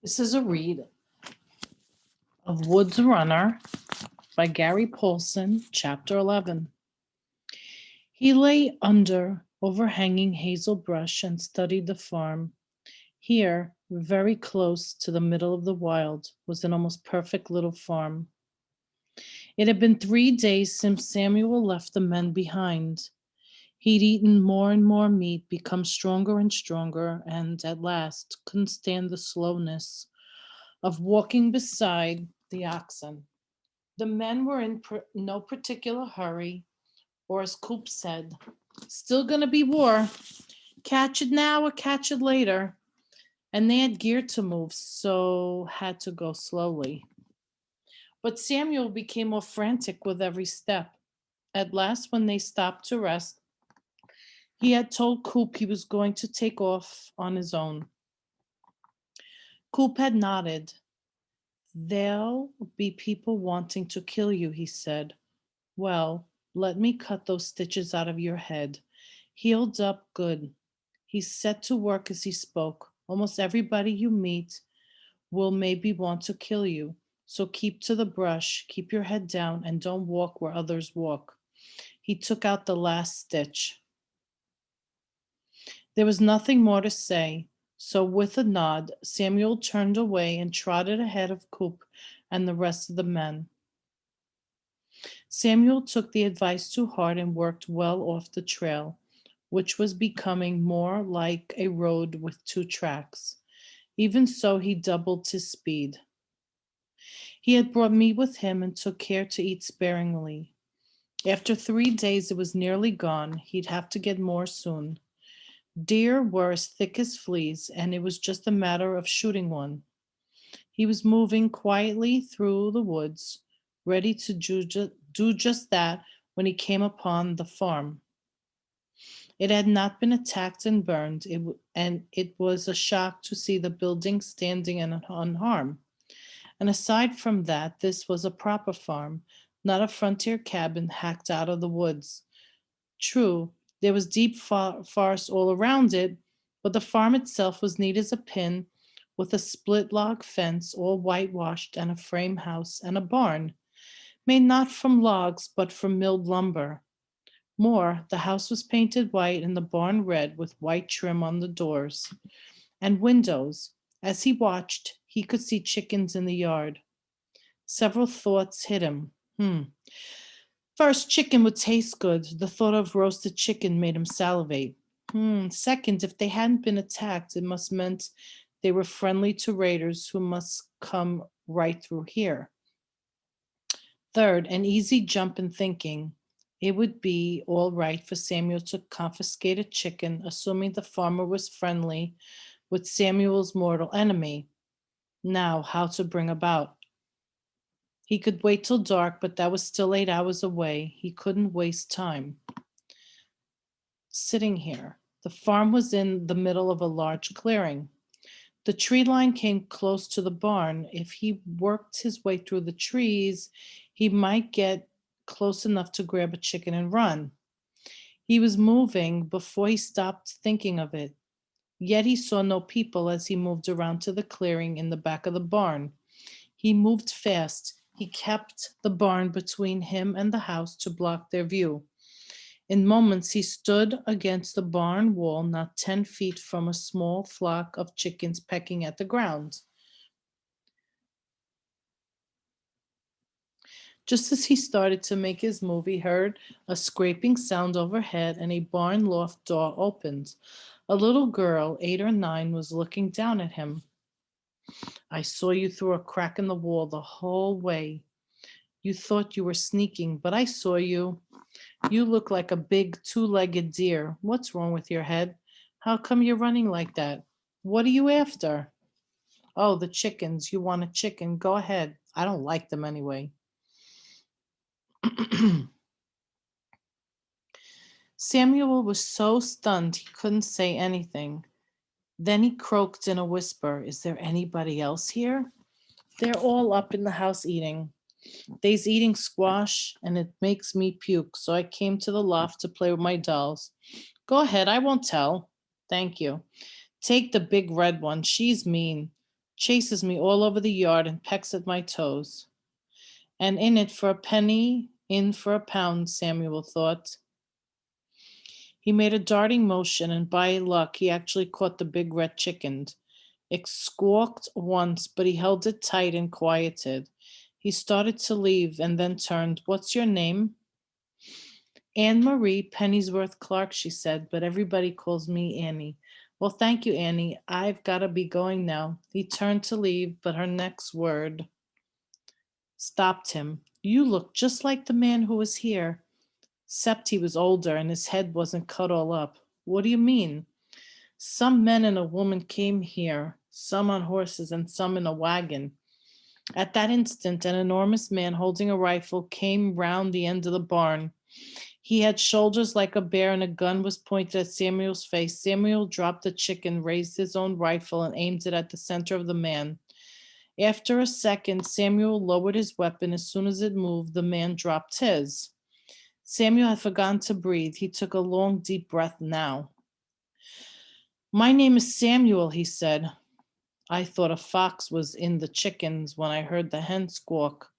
This is a read of Woods Runner by Gary Paulsen, Chapter 11. He lay under overhanging hazel brush and studied the farm. Here, very close to the middle of the wild, was an almost perfect little farm. It had been 3 days since Samuel left the men behind. He'd eaten more and more meat, become stronger and stronger, and at last couldn't stand the slowness of walking beside the oxen. The men were in no particular hurry, or as Coop said, still going to be war. Catch it now or catch it later. And they had gear to move, so had to go slowly. But Samuel became more frantic with every step. At last, when they stopped to rest, he had told Coop he was going to take off on his own. Coop had nodded. There'll be people wanting to kill you, he said. Well, let me cut those stitches out of your head. Healed up good. He set to work as he spoke. Almost everybody you meet will maybe want to kill you. So keep to the brush, keep your head down, and don't walk where others walk. He took out the last stitch. There was nothing more to say, so with a nod, Samuel turned away and trotted ahead of Coop and the rest of the men. Samuel took the advice to heart and worked well off the trail, which was becoming more like a road with two tracks. Even so, he doubled his speed. He had brought meat with him and took care to eat sparingly. After 3 days, it was nearly gone. He'd have to get more soon. Deer were as thick as fleas, and it was just a matter of shooting one. He was moving quietly through the woods, ready to do just that when he came upon the farm. It had not been attacked and burned, and it was a shock to see the building standing and unharmed. And aside from that, this was a proper farm, not a frontier cabin hacked out of the woods. True, there was deep forest all around it, but the farm itself was neat as a pin, with a split log fence all whitewashed and a frame house and a barn, made not from logs but from milled lumber. More, the house was painted white and the barn red with white trim on the doors and windows. As he watched, he could see chickens in the yard. Several thoughts hit him. First, chicken would taste good. The thought of roasted chicken made him salivate. Second, if they hadn't been attacked, it must meant they were friendly to raiders who must come right through here. Third, an easy jump in thinking. It would be all right for Samuel to confiscate a chicken, assuming the farmer was friendly with Samuel's mortal enemy. Now, how to bring about? He could wait till dark, but that was still 8 hours away. He couldn't waste time. Sitting here, the farm was in the middle of a large clearing. The tree line came close to the barn. If he worked his way through the trees, he might get close enough to grab a chicken and run. He was moving before he stopped thinking of it. Yet he saw no people as he moved around to the clearing in the back of the barn. He moved fast. He kept the barn between him and the house to block their view. In moments, he stood against the barn wall, not 10 feet from a small flock of chickens pecking at the ground. Just as he started to make his move, he heard a scraping sound overhead and a barn loft door opened. A little girl, 8 or 9, was looking down at him. I saw you through a crack in the wall the whole way. You thought you were sneaking, but I saw you. You look like a big 2-legged deer. What's wrong with your head? How come you're running like that? What are you after? Oh, the chickens. You want a chicken? Go ahead. I don't like them anyway. Samuel was so stunned he couldn't say anything. Then he croaked in a whisper, Is there anybody else here? They're all up in the house eating. They's eating squash and it makes me puke, so I came to the loft to play with my dolls. Go ahead, I won't tell. Thank you. Take the big red one. She's mean. chases me all over the yard and pecks at my toes. And in it for a penny, in for a pound, Samuel thought. He made a darting motion, and by luck, he actually caught the big red chicken. It squawked once, but he held it tight and quieted. He started to leave and then turned. What's your name? Anne Marie Pennyworth Clark, she said, but everybody calls me Annie. Well, thank you, Annie. I've got to be going now. He turned to leave, but her next word stopped him. You look just like the man who was here, except he was older and his head wasn't cut all up. What do you mean? Some men and a woman came here, some on horses and some in a wagon. At that instant, an enormous man holding a rifle came round the end of the barn. He had shoulders like a bear, and a gun was pointed at Samuel's face. Samuel dropped the chicken, raised his own rifle, and aimed it at the center of the man. After a second, Samuel lowered his weapon. As soon as it moved, the man dropped his. Samuel had forgotten to breathe. He took a long, deep breath now. My name is Samuel, he said. I thought a fox was in the chickens when I heard the hen squawk.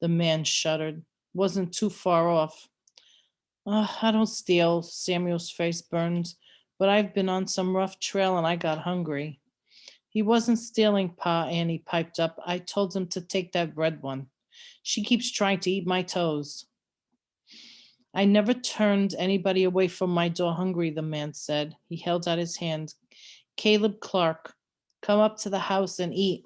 The man shuddered. Wasn't too far off. I don't steal, Samuel's face burned, but I've been on some rough trail and I got hungry. He wasn't stealing, Pa, Annie piped up. I told him to take that red one. She keeps trying to eat my toes. I never turned anybody away from my door hungry, the man said. He held out his hand. Caleb Clark, come up to the house and eat.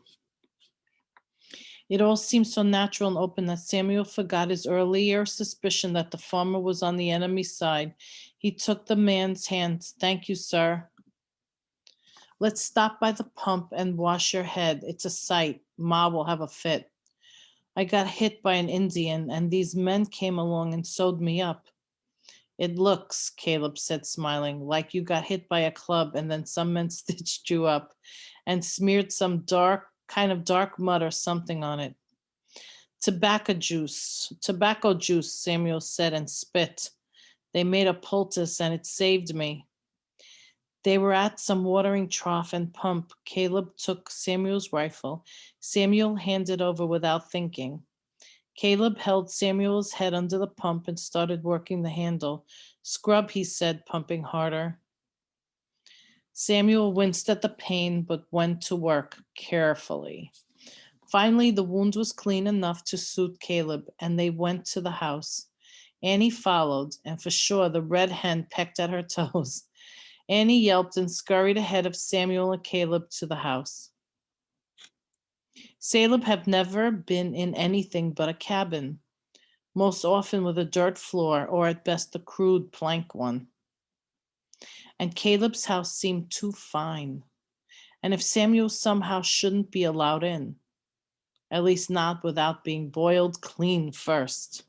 It all seemed so natural and open that Samuel forgot his earlier suspicion that the farmer was on the enemy's side. He took the man's hand. Thank you, sir. Let's stop by the pump and wash your head. It's a sight. Ma will have a fit. I got hit by an Indian, and these men came along and sewed me up. It looks, Caleb said, smiling, like you got hit by a club and then some men stitched you up and smeared some dark mud or something on it. Tobacco juice, Samuel said and spit. They made a poultice and it saved me. They were at some watering trough and pump. Caleb took Samuel's rifle. Samuel handed over without thinking. Caleb held Samuel's head under the pump and started working the handle. Scrub, he said, pumping harder. Samuel winced at the pain, but went to work carefully. Finally, the wound was clean enough to suit Caleb, and they went to the house. Annie followed, and for sure the red hen pecked at her toes. Annie yelped and scurried ahead of Samuel and Caleb to the house. Caleb had never been in anything but a cabin, most often with a dirt floor or at best a crude plank one. And Caleb's house seemed too fine. And if Samuel somehow shouldn't be allowed in, at least not without being boiled clean first.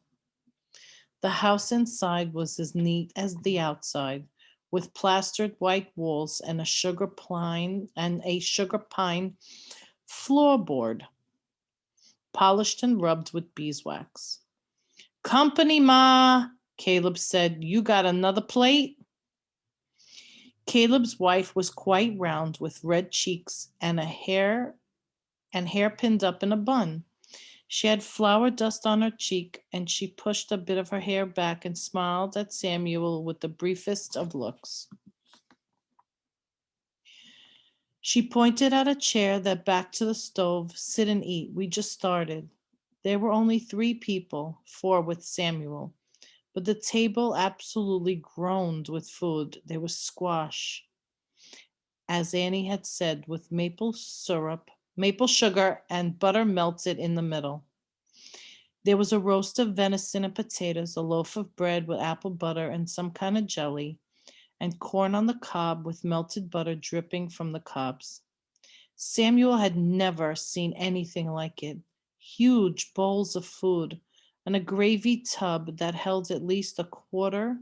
The house inside was as neat as the outside, with plastered white walls and a sugar pine floorboard, polished and rubbed with beeswax. Company, Ma, Caleb said. You got another plate? Caleb's wife was quite round with red cheeks and hair pinned up in a bun. She had flour dust on her cheek, and she pushed a bit of her hair back and smiled at Samuel with the briefest of looks. She pointed at a chair that backed to the stove. Sit and eat. We just started. There were only 3 people, 4 with Samuel, but the table absolutely groaned with food. There was squash, as Annie had said, with maple sugar, and butter melted in the middle. There was a roast of venison and potatoes, a loaf of bread with apple butter and some kind of jelly, and corn on the cob with melted butter dripping from the cobs. Samuel had never seen anything like it. Huge bowls of food and a gravy tub that held at least a quarter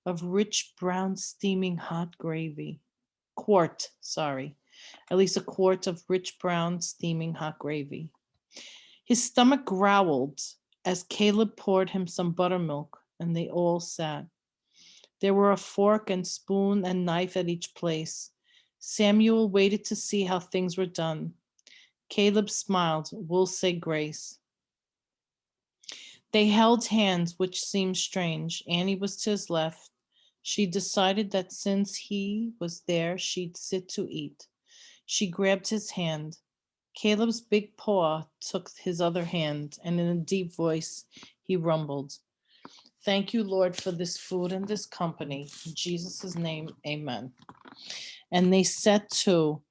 of rich brown steaming hot gravy. At least a quart of rich brown steaming hot gravy. His stomach growled as Caleb poured him some buttermilk, and they all sat. There were a fork and spoon and knife at each place. Samuel waited to see how things were done. Caleb smiled. We'll say grace. They held hands, which seemed strange. Annie was to his left. She decided that since he was there, she'd sit to eat. She grabbed his hand. Caleb's big paw took his other hand, and in a deep voice, he rumbled, Thank you, Lord, for this food and this company. In Jesus' name, amen. And they set to.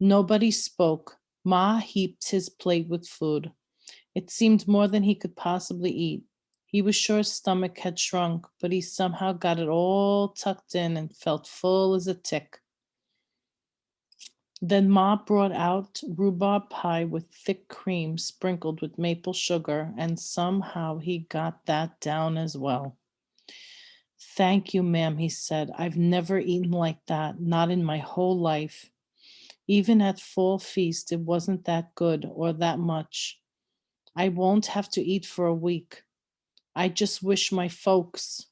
Nobody spoke. Ma heaped his plate with food. It seemed more than he could possibly eat. He was sure his stomach had shrunk, but he somehow got it all tucked in and felt full as a tick. Then Ma brought out rhubarb pie with thick cream sprinkled with maple sugar, and somehow he got that down as well. Thank you, ma'am, he said. I've never eaten like that, not in my whole life. Even at fall feast, it wasn't that good or that much. I won't have to eat for a week. I just wish my folks.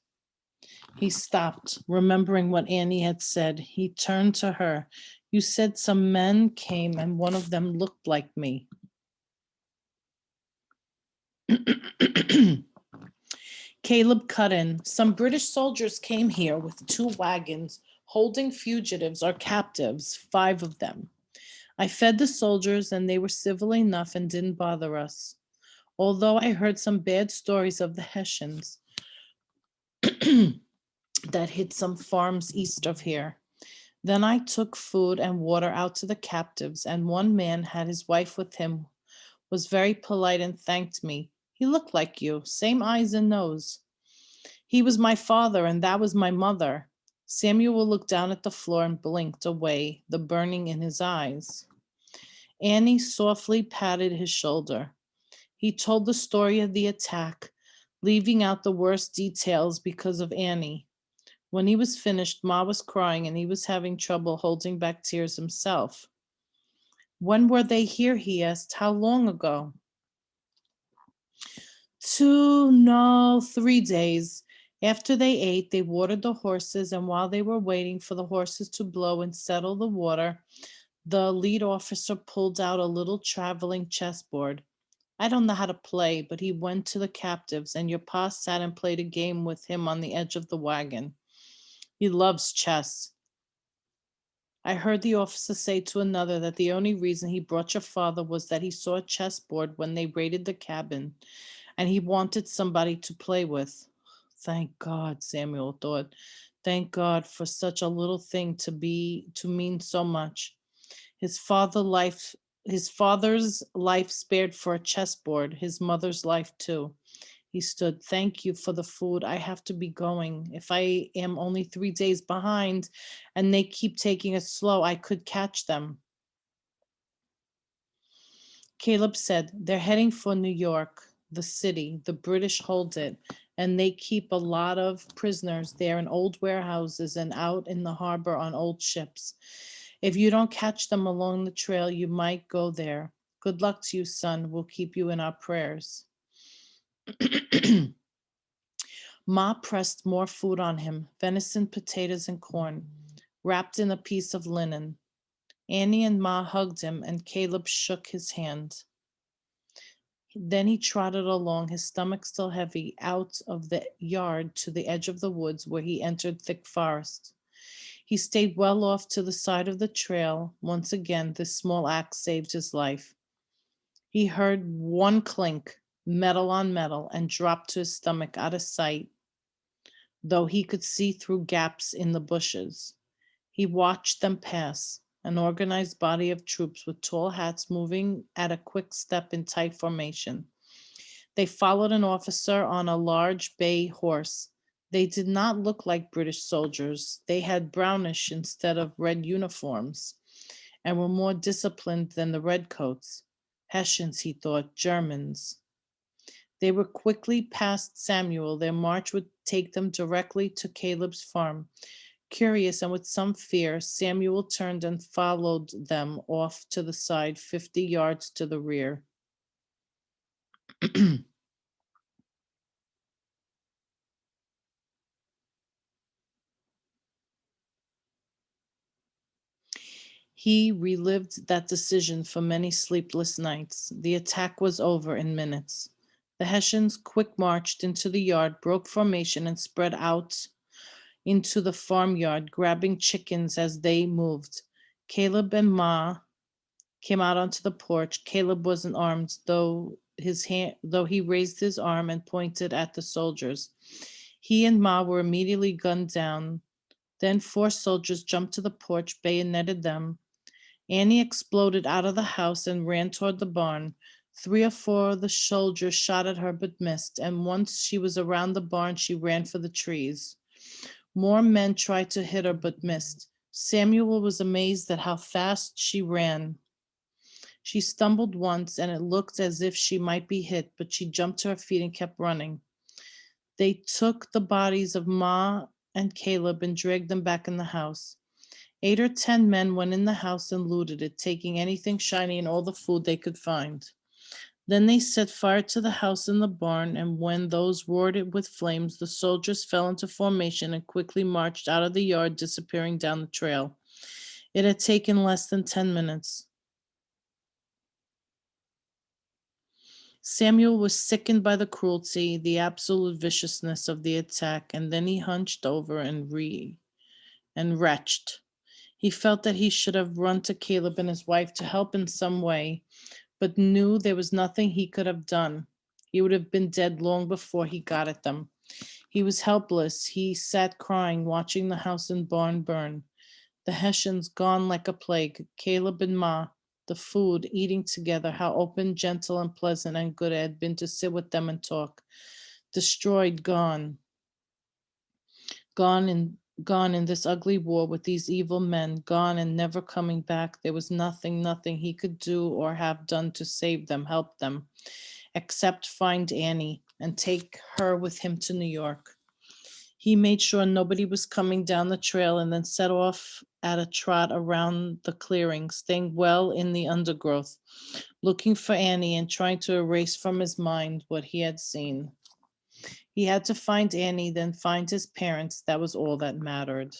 He stopped, remembering what Annie had said. He turned to her. You said some men came and one of them looked like me. Caleb cut in. Some British soldiers came here with 2 wagons holding fugitives or captives, 5 of them. I fed the soldiers and they were civil enough and didn't bother us. Although I heard some bad stories of the Hessians that hit some farms east of here. Then I took food and water out to the captives, and one man had his wife with him, was very polite and thanked me. He looked like you, same eyes and nose. He was my father, and that was my mother. Samuel looked down at the floor and blinked away, the burning in his eyes. Annie softly patted his shoulder. He told the story of the attack, leaving out the worst details because of Annie. When he was finished, Ma was crying and he was having trouble holding back tears himself. When were they here? He asked. How long ago? 2, no, 3 days. After they ate, they watered the horses, and while they were waiting for the horses to blow and settle the water, the lead officer pulled out a little traveling chessboard. I don't know how to play, but he went to the captives, and your pa sat and played a game with him on the edge of the wagon. He loves chess. I heard the officer say to another that the only reason he brought your father was that he saw a chessboard when they raided the cabin, and he wanted somebody to play with. Thank God, Samuel thought. Thank God for such a little thing to mean so much. His his father's life spared for a chessboard, his mother's life too. He stood. Thank you for the food. I have to be going. If I am only 3 days behind and they keep taking it slow, I could catch them. Caleb said, They're heading for New York, the city. The British hold it, and they keep a lot of prisoners there in old warehouses and out in the harbor on old ships. If you don't catch them along the trail, you might go there. Good luck to you, son. We'll keep you in our prayers. Ma pressed more food on him, venison, potatoes, and corn, wrapped in a piece of linen. Annie and Ma hugged him, and Caleb shook his hand. Then he trotted along, his stomach still heavy, out of the yard to the edge of the woods where he entered thick forest. He stayed well off to the side of the trail. Once again, this small axe saved his life. He heard one clink, metal on metal, and dropped to his stomach out of sight, though he could see through gaps in the bushes. He watched them pass, an organized body of troops with tall hats moving at a quick step in tight formation. They followed an officer on a large bay horse. They did not look like British soldiers. They had brownish instead of red uniforms and were more disciplined than the redcoats. Hessians, he thought, Germans. They were quickly past Samuel. Their march would take them directly to Caleb's farm. Curious and with some fear, Samuel turned and followed them off to the side, 50 yards to the rear. He relived that decision for many sleepless nights. The attack was over in minutes. The Hessians quick marched into the yard, broke formation, and spread out into the farmyard, grabbing chickens as they moved. Caleb and Ma came out onto the porch. Caleb wasn't armed, though he raised his arm and pointed at the soldiers. He and Ma were immediately gunned down. Then four soldiers jumped to the porch, bayoneted them. Annie exploded out of the house and ran toward the barn. Three or four of the soldiers shot at her but missed, and once she was around the barn, she ran for the trees. More men tried to hit her but missed. Samuel was amazed at how fast she ran. She stumbled once, and it looked as if she might be hit, but she jumped to her feet and kept running. They took the bodies of Ma and Caleb and dragged them back in the house. 8 or 10 men went in the house and looted it, taking anything shiny and all the food they could find. Then they set fire to the house and the barn, and when those roared it with flames, the soldiers fell into formation and quickly marched out of the yard, disappearing down the trail. It had taken less than 10 minutes. Samuel was sickened by the cruelty, the absolute viciousness of the attack, and then he hunched over and retched. He felt that he should have run to Caleb and his wife to help in some way, but knew there was nothing he could have done. He would have been dead long before he got at them. He was helpless. He sat crying, watching the house and barn burn. The Hessians gone like a plague. Caleb and Ma, the food, eating together, how open, gentle, and pleasant and good it had been to sit with them and talk. Destroyed, gone. Gone in this ugly war with these evil men, gone and never coming back. There was nothing he could do or have done to save them, help them, except find Annie and take her with him to New York. He made sure nobody was coming down the trail and then set off at a trot around the clearing, staying well in the undergrowth, looking for Annie and trying to erase from his mind what he had seen. He had to find Annie, then find his parents. That was all that mattered.